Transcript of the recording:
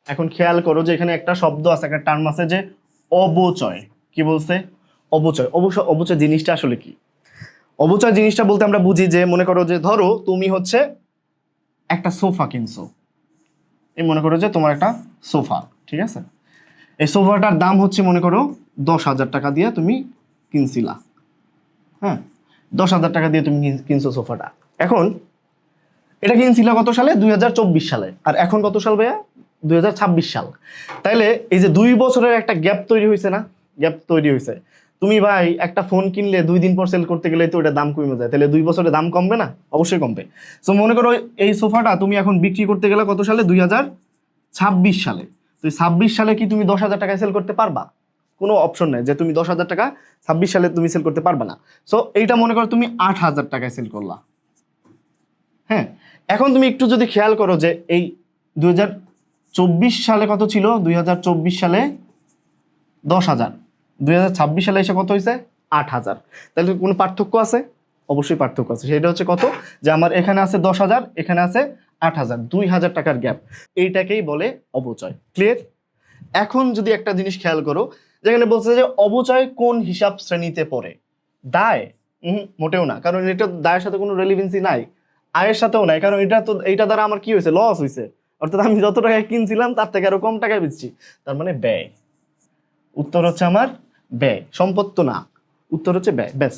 এখন খেয়াল করো যে এখানে একটা শব্দ আছে, একটা টার্ম আছে যে অবচয়। কি বলছে? অবচয়। অবচয় জিনিসটা আসলে কি? অবচয় জিনিসটা বলতে আমরা বুঝি যে, মনে করো যে ধরো তুমি হচ্ছে একটা সোফা কিনছো, এই মনে করো যে তোমার একটা সোফা, ঠিক আছে, এই সোফাটার দাম হচ্ছে মনে করো 10,000 টাকা দিয়ে তুমি কিনছিলা। হ্যাঁ, 10,000 টাকা দিয়ে তুমি কিনছো সোফাটা। এখন এটা কিনছিল কত সালে? 2024 সালে। আর এখন কত সাল ভাইয়া? 2026 সাল। তাইলে এই যে 2 বছরের একটা গ্যাপ তৈরি হয়েছে না? গ্যাপ তৈরি হয়েছে। তুমি ভাই একটা ফোন কিনলে 2 দিন পর সেল করতে গেলে তো ওটা দাম কমে যায়, তাহলে 2 বছরে দাম কমবে না? অবশ্যই কমবে। সো মনে করো এই সোফাটা তুমি এখন বিক্রি করতে গেলে কত সালে? 2026 সালে। তো 26 সালে কি তুমি 10,000 টাকায় সেল করতে পারবা? কোনো অপশন নেই যে তুমি 10,000 টাকা 26 সালে তুমি সেল করতে পারবা না। সো এইটা মনে করো তুমি 8,000 টাকায় সেল করলা। হ্যাঁ, এখন তুমি একটু যদি খেয়াল করো যে এই 2024 সালে কত ছিল? 2024 সালে 10,000, 2026 সালে এসে কত হয়েছে? 8,000। তাহলে কোনো পার্থক্য আছে? অবশ্যই পার্থক্য আছে। সেটা হচ্ছে কত? যে আমার এখানে আছে 10,000, এখানে আছে 8,000, 2,000 টাকার গ্যাপ। এইটাকেই বলে অবচয়। ক্লিয়ার? এখন যদি একটা জিনিস খেয়াল করো, যেখানে বলছে যে অবচয় কোন হিসাব শ্রেণীতে পড়ে? দায়? মোটেও না, কারণ এটা দায়ের সাথে কোনো রেলিভেন্সি নাই, আয়ের সাথেও নাই, কারণ এইটা দ্বারা আমার কি হয়েছে? লস হয়েছে। অর্থাৎ আমি যত টাকায় কিনছিলাম তার থেকে আরো কম টাকায় বেচছি, তার মানে ব্যয়। উত্তর হচ্ছে আমার ব্যয়, সম্পদ তো না, উত্তর হচ্ছে ব্যয়। ব্যাস।